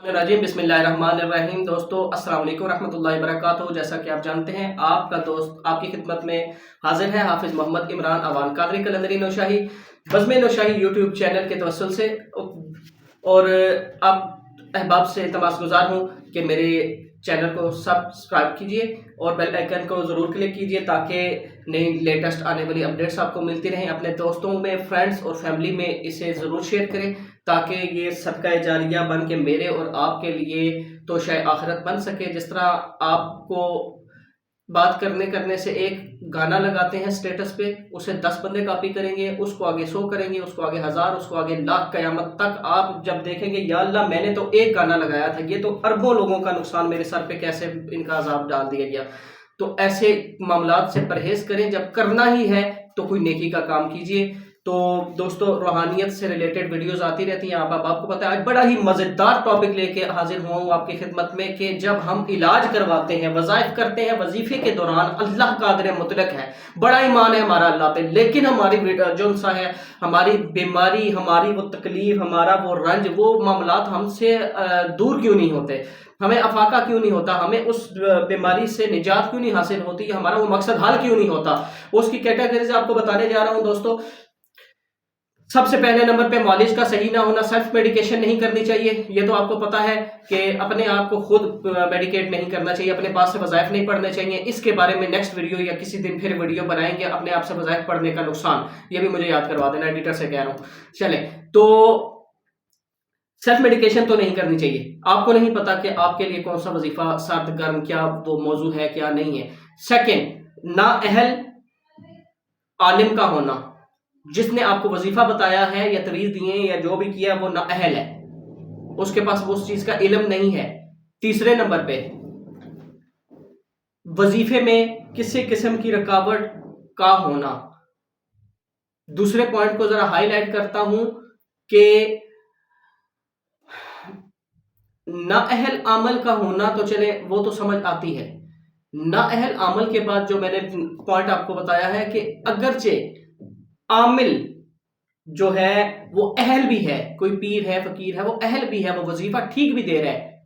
राजीम बिस्मिल्लाहिर्रहमानिर्रहीम। दोस्तों अस्सलाम वालेकुम रहमतुल्लाहि वबरकातुहू। जैसा कि आप जानते हैं, आपका दोस्त आपकी खिदमत में हाजिर है हाफिज मोहम्मद इमरान अवान कादरी कलंदरी नौशाही बज़्म नौशाही यूट्यूब चैनल के तवस्सुल से। और आप अहबाब से तमाश गुजार हूँ कि मेरे चैनल को सब्सक्राइब कीजिए और बेल आइकन को ज़रूर क्लिक कीजिए ताकि नई लेटेस्ट आने वाली अपडेट्स आपको मिलती रहें। अपने दोस्तों में, फ्रेंड्स और फैमिली में इसे ज़रूर शेयर करें ताकि ये सदका जारिया बन के मेरे और आपके लिए तो शायद आखिरत बन सके। जिस तरह आपको बात करने से एक गाना लगाते हैं स्टेटस पे, उसे 10 बंदे कॉपी करेंगे, उसको आगे 100 करेंगे, उसको आगे 1000, उसको आगे लाख, कयामत तक आप जब देखेंगे या अल्लाह मैंने तो एक गाना लगाया था, ये तो अरबों लोगों का नुकसान मेरे सर पे कैसे इनका अजाब डाल दिया गया। तो ऐसे मामलात से परहेज करें। जब करना ही है तो कोई नेकी का काम कीजिए। तो दोस्तों, रूहानियत से रिलेटेड वीडियोस आती रहती हैं। आपको पता है, आज बड़ा ही मज़ेदार टॉपिक लेके हाजिर हुआ हूँ आपकी खिदमत में कि जब हम इलाज करवाते हैं, वज़ाइफ करते हैं, वजीफे के दौरान अल्लाह कादिर मुतलक है, बड़ा ईमान है हमारा अल्लाह पे, लेकिन हमारी जो सा है, हमारी बीमारी, हमारी वो तकलीफ, हमारा वो रंज, वो मामलात हमसे दूर क्यों नहीं होते? हमें अफाका क्यों नहीं होता? हमें उस बीमारी से निजात क्यों नहीं हासिल होती? हमारा वो मकसद हल क्यों नहीं होता? उसकी कैटेगरीज आपको बताने जा रहा हूँ दोस्तों। सबसे पहले नंबर पे मालिश का सही ना होना, सेल्फ मेडिकेशन नहीं करनी चाहिए। ये तो आपको पता है कि अपने आप को खुद मेडिकेट नहीं करना चाहिए, अपने पास से वज़ाइफ नहीं पढ़ने चाहिए। इसके बारे में नेक्स्ट वीडियो या किसी दिन फिर वीडियो बनाएंगे, अपने आप से वज़ाइफ पढ़ने का नुकसान, ये भी मुझे याद करवा देना, एडिटर से कह रहा हूँ। चले, तो सेल्फ मेडिकेशन तो नहीं करनी चाहिए। आपको नहीं पता कि आपके लिए कौन सा वजीफा सर्द गर्म, क्या वो मौजू है, क्या नहीं है। सेकेंड, नाअहल आलिम का होना, जिसने आपको वजीफा बताया है या तवीज दिए या जो भी किया वो नाअहल है, उसके पास वो उस चीज का इल्म नहीं है। तीसरे नंबर पे, वजीफे में किसी किस्म की रुकावट का होना। दूसरे पॉइंट को जरा हाईलाइट करता हूं कि नाअहल अमल का होना तो चले, वो तो समझ आती है। नाअहल अमल के बाद जो मैंने पॉइंट आपको बताया है कि अगरचे आमिल जो है वो अहल भी है, कोई पीर है, फकीर है, वो अहल भी है, वो वजीफा ठीक भी दे रहा है,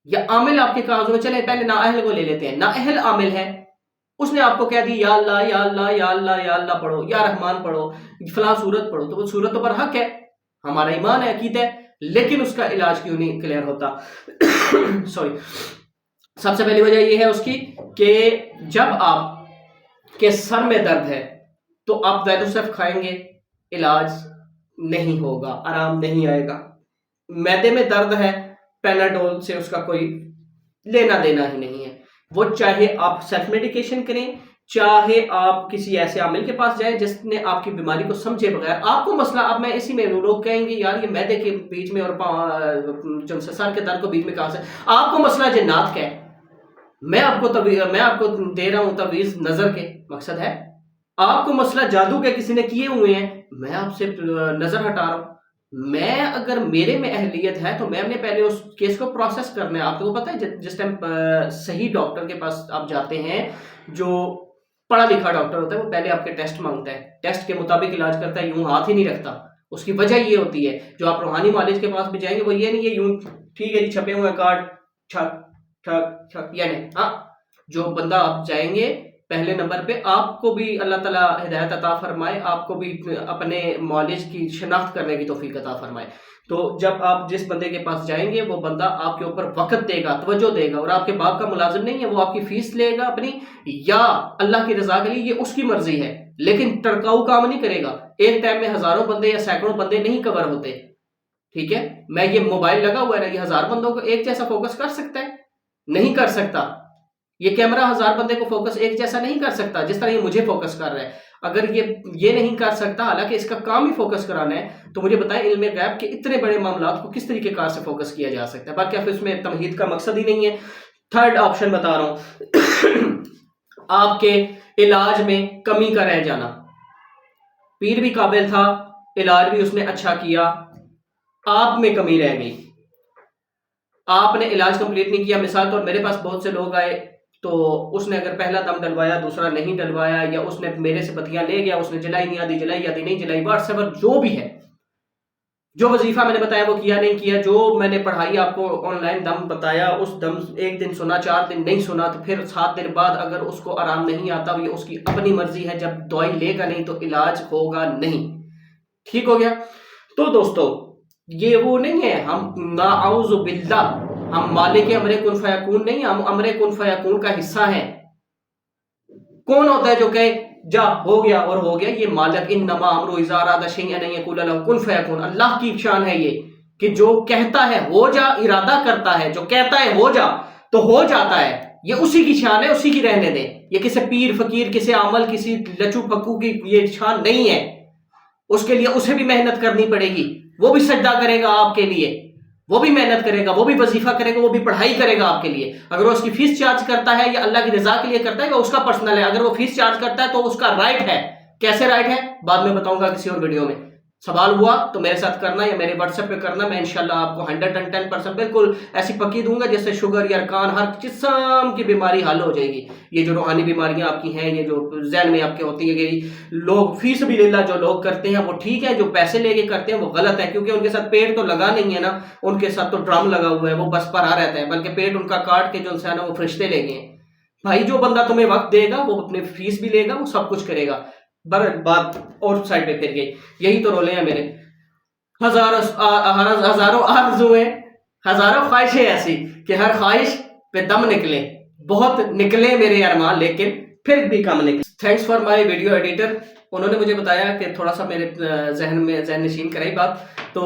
या आमिल आपके कागजों में, चले पहले नाअहल को ले लेते हैं। नाअहल आमिल है, उसने आपको कह दी या अल्लाह या अल्लाह या अल्लाह या अल्लाह पढ़ो, या रहमान पढ़ो, फलां सूरत पढ़ो, तो वो सूरत तो पर हक है, हमारा ईमान है, अकीदा है, लेकिन उसका इलाज क्यों नहीं क्लियर होता? सॉरी। सबसे पहली वजह यह है उसकी कि जब आप के सर में दर्द है तो आप वैलोसेफ खाएंगे, इलाज नहीं होगा, आराम नहीं आएगा। मैदे में दर्द है, पैनाडोल से उसका कोई लेना देना ही नहीं है। वो चाहे आप सेल्फ मेडिकेशन करें, चाहे आप किसी ऐसे आमिल के पास जाएं जिसने आपकी बीमारी को समझे बगैर आपको मसला, अब मैं इसी में, लोग कहेंगे यार ये मैदे के बीच में और जो सर के दर्द को बीच में कहां से, आपको मसला जन्नात का है, मैं आपको दे रहा हूं तवीज नजर के, मकसद है आपको मसला जादू के किसी ने किए हुए हैं, मैं आपसे नजर हटा रहा हूं। मैं अगर मेरे में अहलियत है तो मैंने पहले उस केस को प्रोसेस करना है। आपको पता है जिस टाइम सही डॉक्टर के पास आप जाते हैं, जो पढ़ा लिखा डॉक्टर होता है, वो पहले आपके टेस्ट मांगता है, टेस्ट के मुताबिक इलाज करता है, यूं हाथ ही नहीं रखता। उसकी वजह ये होती है, जो आप रूहानी मालिज के पास भी जाएंगे वो ये नहीं है यूं ठीक है जी छपे हुए कार्ड ठक ठक ठक, यानी हाँ, जो बंदा आप जाएंगे पहले नंबर पे, आपको भी अल्लाह ताला हिदायत अता फरमाए, आपको भी अपने मौलिज की शनाख्त करने की तौफीक अता फरमाए। तो जब आप जिस बंदे के पास जाएंगे वो बंदा आपके ऊपर वक्त देगा, तवज्जो देगा, और आपके बाप का मुलाजिम नहीं है, वो आपकी फीस लेगा अपनी, या अल्लाह की रजा के लिए, ये उसकी मर्जी है, लेकिन टरकाऊ काम नहीं करेगा। एक टाइम में हजारों बंदे या सैकड़ों बंदे नहीं कवर होते, ठीक है। मैं ये मोबाइल लगा हुआ है ना, ये 1000 बंदों को एक जैसा फोकस कर सकता है? नहीं कर सकता। ये कैमरा 1000 बंदे को फोकस एक जैसा नहीं कर सकता जिस तरह ये मुझे फोकस कर रहा है। अगर ये नहीं कर सकता, हालांकि इसका काम ही फोकस कराना है, तो मुझे बताएं इल्म गैब के इतने बड़े मामलात को किस तरीके कार से फोकस किया जा सकता है? बाकी आप इसमें तमहीद का मकसद ही नहीं है। थर्ड ऑप्शन बता रहा हूं, आपके इलाज में कमी का रह जाना। पीर भी काबिल था, इलाज भी उसने अच्छा किया, आप में कमी रह गई, आपने इलाज कंप्लीट नहीं किया। मिसाल तो मेरे पास बहुत से लोग आए, तो उसने अगर पहला दम डलवाया, दूसरा नहीं डलवाया, या उसने मेरे से बतियां ले गया, उसने जलाई नहीं आधी नहीं जलाई, व्हाट्सएवर जो भी है, जो वजीफा मैंने बताया वो किया नहीं किया, जो मैंने पढ़ाई आपको ऑनलाइन दम बताया उस दम एक दिन सुना, 4 दिन नहीं सुना, तो फिर 7 दिन बाद अगर उसको आराम नहीं आता, ये उसकी अपनी मर्जी है, जब दवाई लेगा नहीं तो इलाज होगा नहीं। ठीक हो गया। तो दोस्तों ये वो नहीं है, हम नाउज़ु बिल्लाह, हम मालिक अमरे कुन फयकून नहीं, हम अमरे कुन फयकून का हिस्सा है। कौन होता है जो कहे जा हो गया और हो गया? ये मालिक, इन्नमा अमरु इज़ा अरादा शैअन अन यक़ूला लहू कुन फयकून, अल्लाह की शान है ये कि जो कहता है हो जा, इरादा करता है, जो कहता है हो जा तो हो जाता है। ये उसी की शान है, उसी की रहने दें। ये किसी पीर फकीर, किसी आमल, किसी लचू फक्कू की ये शान नहीं है। उसके लिए उसे भी मेहनत करनी पड़ेगी, वो भी सजदा करेगा आपके लिए, वो भी मेहनत करेगा, वो भी वजीफा करेगा, वो भी पढ़ाई करेगा आपके लिए। अगर वो उसकी फीस चार्ज करता है या अल्लाह की रजा के लिए करता है, वो उसका पर्सनल है। अगर वो फीस चार्ज करता है तो उसका राइट है। कैसे राइट है बाद में बताऊंगा किसी और वीडियो में। सवाल हुआ तो मेरे साथ करना या मेरे व्हाट्सएप पे करना, मैं इंशाल्लाह आपको 110% बिल्कुल ऐसी पक्की दूंगा जिससे शुगर या अरकान हर किस्म की बीमारी हल हो जाएगी। ये जो रूहानी बीमारियां आपकी हैं, ये जो जहन में आपके होती है कि लोग फीस भी लेला जो लोग करते हैं वो ठीक है, जो पैसे लेके करते हैं वो गलत है, क्योंकि उनके साथ पेट तो लगा नहीं है ना, उनके साथ तो ड्रम लगा हुआ है, वो बस पड़ा रहता है, बल्कि पेट उनका काट के जो है ना वो फरिश्ते ले गए। भाई जो बंदा तुम्हें वक्त देगा वो अपने फीस भी लेगा, वो सब कुछ करेगा। बात और साइड पे फिर गई। यही तो रोले हैं मेरे, हजारों आरज़ुएं, हजारों ख्वाहिशें ऐसी कि हर ख्वाहिश पे दम निकले, बहुत निकले मेरे अरमान लेकिन फिर भी कम निकले। Thanks for my video editor, उन्होंने मुझे बताया कि थोड़ा सा मेरे जहन नशीन कराई बात। तो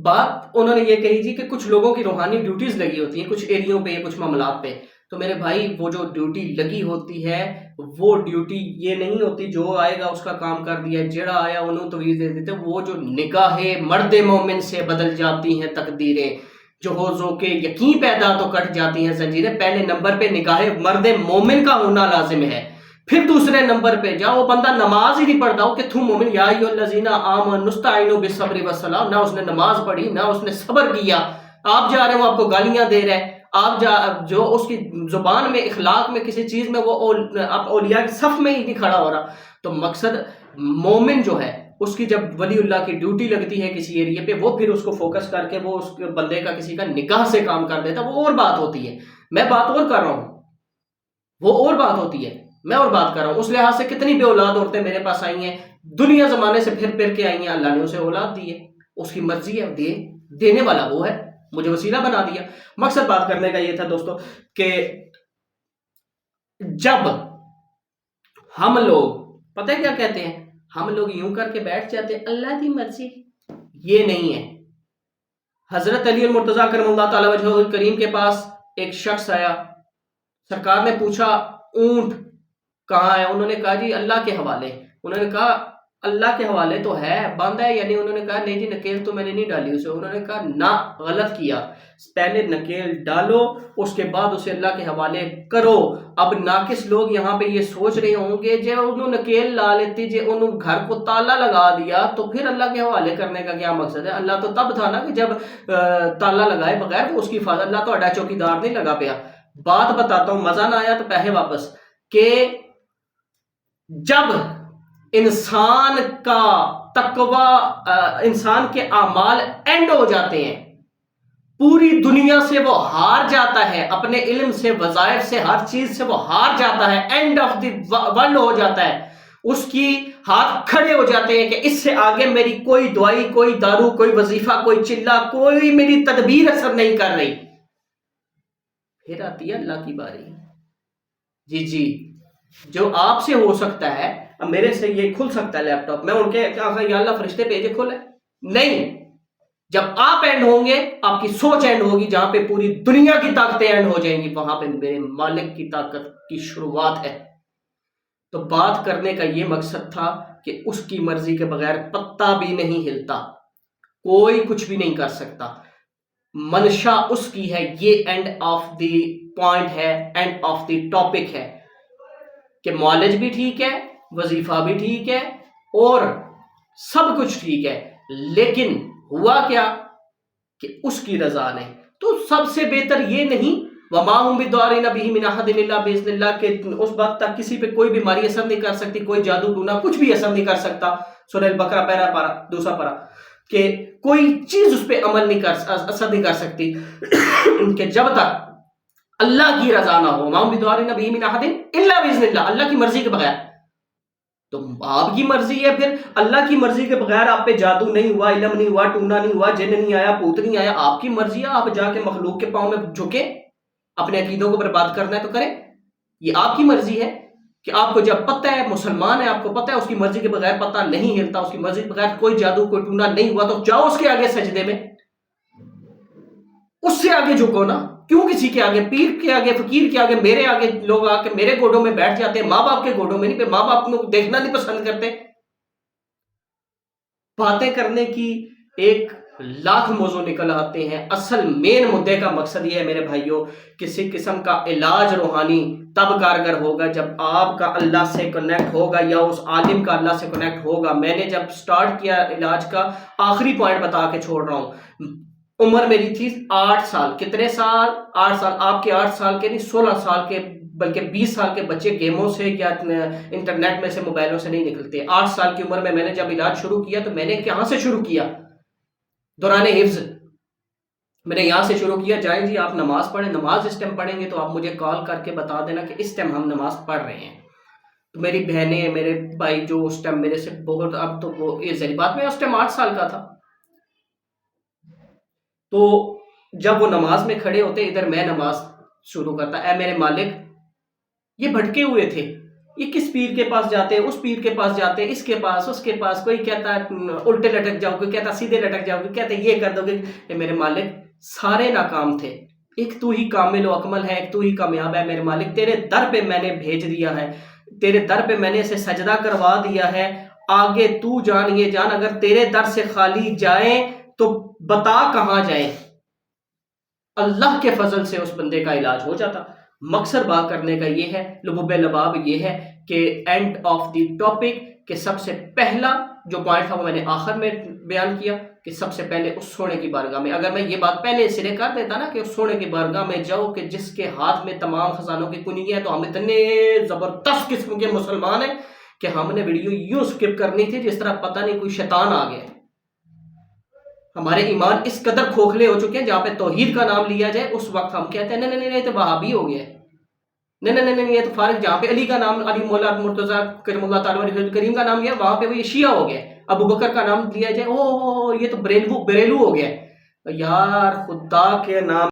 बात उन्होंने ये कही थी कि कुछ लोगों की रूहानी ड्यूटीज लगी होती हैं कुछ एरियो पे, कुछ मामलात पे। तो मेरे भाई वो जो ड्यूटी लगी होती है वो ड्यूटी ये नहीं होती जो आएगा उसका काम कर दिया, जेड़ा आया उन्होंने तवीज़ दे देते। वो जो निगाहे मर्द मोमिन से बदल जाती हैं तकदीरें, जो हो के यकीन पैदा तो कट जाती हैं जंजीरें। पहले नंबर पे निगाहे मर्द मोमिन का होना लाजिम है, फिर दूसरे नंबर पे जाओ बंदा नमाज ही नहीं पढ़ता हो कि तुम मोमिन या अय्युहल्लज़ीना आमनू नस्तईनु बिस्सब्रि वस्सलाह, ना उसने नमाज पढ़ी ना उसने सब्र किया। आप जा रहे हो आपको गालियां दे रहे हैं, आप जो उसकी जुबान में इखलाक में किसी चीज में वो आप औलिया की सफ में ही नहीं खड़ा हो रहा। तो मकसद मोमिन जो है उसकी जब वलीउल्लाह की ड्यूटी लगती है किसी एरिया पे, वो फिर उसको फोकस करके वो उस बंदे का किसी का निगाह से काम कर देता, वो और बात होती है। मैं बात और कर रहा हूँ, वो और बात होती है, मैं और बात कर रहा हूँ। उस लिहाज से कितनी बे औलाद औरतें मेरे पास आई हैं, दुनिया जमाने से फिर के आई हैं, अल्लाह ने उसे औलाद दी है, उसकी मर्जी है, देने वाला वो है, मुझे वसीला बना दिया। मकसद बात करने का ये था दोस्तों कि जब हम लोग पता है क्या कहते हैं, हम लोग यूं करके बैठ जाते हैं अल्लाह की मर्जी, ये नहीं है। हजरत अली मुर्तजा करमल्लाहु ताला वजहुल करीम के पास एक शख्स आया, सरकार ने पूछा ऊंट कहाँ है, उन्होंने कहा जी अल्लाह के हवाले। उन्होंने कहा अल्लाह के हवाले तो है, बंद है यानी? उन्होंने कहा नहीं जी नकेल तो मैंने नहीं डाली उसे। उन्होंने कहा ना, गलत किया, पहले नकेल डालो उसके बाद उसे अल्लाह के हवाले करो। अब नाकिस लोग यहाँ पे ये सोच रहे होंगे जब उन्होंने नकेल ला लेती, जब उन्होंने घर को ताला लगा दिया तो फिर अल्लाह के हवाले करने का क्या मकसद है? अल्लाह तो तब था ना कि जब ताला लगाए बगैर वो उसकी हिफाजत, अल्लाह तो अड्डा चौकीदार नहीं लगा पाया। बात बताता हूँ, मजा ना आया तो पैसे वापस। के जब इंसान का तकवा, इंसान के आमाल एंड हो जाते हैं, पूरी दुनिया से वो हार जाता है, अपने इल्म से, वज़ाइफ से, हर चीज से वो हार जाता है, एंड ऑफ द वर्ल्ड हो जाता है, उसकी हाथ खड़े हो जाते हैं कि इससे आगे मेरी कोई दवाई, कोई दारू, कोई वजीफा, कोई चिल्ला, कोई मेरी तदबीर असर नहीं कर रही। फिर आती है अल्लाह की बारी। जी जो आपसे हो सकता है, अब मेरे से ये खुल सकता है लैपटॉप, मैं उनके या अल्लाह फरिश्ते भेजे खुले नहीं। जब आप एंड होंगे आपकी सोच एंड होगी, जहां पे पूरी दुनिया की ताकतें एंड हो जाएंगी, वहां पे मेरे मालिक की ताकत की शुरुआत है। तो बात करने का ये मकसद था कि उसकी मर्जी के बगैर पत्ता भी नहीं हिलता, कोई कुछ भी नहीं कर सकता, मनशा उसकी है। ये एंड ऑफ द पॉइंट है, एंड ऑफ द टॉपिक है कि मौलज भी ठीक है, वजीफा भी ठीक है और सब कुछ ठीक है, लेकिन हुआ क्या कि उसकी रजा नहीं। तो सबसे बेहतर ये नहीं वमाहुम बिदारिन बिही मिन अहदिन इल्ला बिइज़्निल्लाह के उस वक्त तक किसी पे कोई बीमारी असर नहीं कर सकती, कोई जादू टूना कुछ भी असर नहीं कर सकता। सूरह अल बकरा पहला पारा, दूसरा पारा, कि کوئی چیز اس پہ عمل نہیں اثر نہیں کر سکتی کہ جب تک اللہ کی رضا نہ ہو. مام بدعاء نبی من احد الا باذن اللہ, اللہ کی مرضی کے بغیر. تو آپ کی مرضی ہے, پھر اللہ کی مرضی کے بغیر آپ پہ جادو نہیں ہوا, علم نہیں ہوا, ٹونا نہیں ہوا, جن نہیں آیا, پوت نہیں آیا, آپ کی مرضی ہے. آپ جا کے مخلوق کے پاؤں میں جھکے, اپنے عقیدوں کو برباد کرنا ہے تو کریں, یہ آپ کی مرضی ہے. کہ آپ کو جب پتہ ہے مسلمان ہے, آپ کو پتہ ہے اس کی مرضی کے بغیر پتہ نہیں ہلتا, اس کی مرضی کے بغیر کوئی جادو کوئی ٹونا نہیں ہوا, تو جاؤ اس کے آگے سجدے میں, اس سے آگے جھکو نا. کیوں کسی کے آگے, پیر کے آگے, فقیر کے آگے, میرے آگے لوگ آ کے میرے گوڑوں میں بیٹھ جاتے ہیں, ماں باپ کے گوڑوں میں نہیں, پہ ماں باپ کو دیکھنا نہیں پسند کرتے. باتیں کرنے کی 1,00,000 موضوع نکل آتے ہیں. اصل مین مدے کا مقصد یہ ہے میرے بھائیوں, کسی قسم کا علاج روحانی تب کارگر ہوگا جب آپ کا اللہ سے کنیکٹ ہوگا یا اس عالم کا اللہ سے کنیکٹ ہوگا. میں نے جب سٹارٹ کیا علاج کا, آخری پوائنٹ بتا کے چھوڑ رہا ہوں, عمر میری تھی 8 سال. کتنے سال؟ 8 سال. آپ کے 8 سال کے نہیں, 16 سال کے بلکہ 20 سال کے بچے گیموں سے یا انٹرنیٹ میں سے, موبائلوں سے نہیں نکلتے. 8 سال کی عمر میں میں نے جب علاج شروع کیا تو میں نے کہاں سے شروع کیا؟ دوران حفظ میں نے یہاں سے شروع کیا. جائیں جی آپ نماز پڑھیں, نماز اس ٹائم پڑھیں گے تو آپ مجھے کال کر کے بتا دینا کہ اس ٹائم ہم نماز پڑھ رہے ہیں. تو میری بہنیں, میرے بھائی جو اس ٹائم میرے سے بہت, اب تو وہ یہ ذری بات, میں اس ٹائم 8 سال کا تھا, تو جب وہ نماز میں کھڑے ہوتے ادھر میں نماز شروع کرتا, اے میرے مالک, یہ بھٹکے ہوئے تھے, یہ کس پیر کے پاس جاتے, اس پیر کے پاس جاتے, اس کے پاس, اس کے پاس, کوئی کہتا ہے الٹے لٹک جاؤ, کوئی کہتا سیدھے لٹک جاؤ, کوئی کہتا یہ کر دو گے. میرے مالک سارے ناکام تھے, ایک تو ہی کامل و اکمل ہے, ایک تو ہی کامیاب ہے. میرے مالک تیرے در پہ میں نے بھیج دیا ہے, تیرے در پہ میں نے اسے سجدہ کروا دیا ہے, آگے تو جان, یہ جان اگر تیرے در سے خالی جائیں تو بتا کہاں جائیں. اللہ کے فضل سے اس بندے کا علاج ہو جاتا. مقصد بات کرنے کا یہ ہے, لبوب لباب یہ ہے کہ اینڈ آف دی ٹاپک, کہ سب سے پہلا جو پوائنٹ تھا وہ میں نے آخر میں بیان کیا, کہ سب سے پہلے اس سونے کی بارگاہ میں, اگر میں یہ بات پہلے سرے کر دیتا نا کہ اس سونے کی بارگاہ میں جاؤ کہ جس کے ہاتھ میں تمام خزانوں کی کنجی ہے, تو ہم اتنے زبردست قسم کے مسلمان ہیں کہ ہم نے ویڈیو یوں سکپ کرنی تھی جس طرح پتہ نہیں کوئی شیطان آ گیا. ہمارے ایمان اس قدر کھوکھلے ہو چکے ہیں, جہاں پہ توحید کا نام لیا جائے اس وقت ہم کہتے ہیں نہیں نہیں نہیں, تو وہابی ہو گیا, نہیں نہیں نہیں, یہ تو فارغ. جہاں پہ علی کا نام, علی مولا مرتضیٰ کریم اللہ تعالیٰ کریم کا نام لیا, وہاں پہ وہ یہ شیعہ ہو گیا. ابو بکر کا نام لیا جائے, او یہ تو بریلو ہو گیا. یار خدا کے نام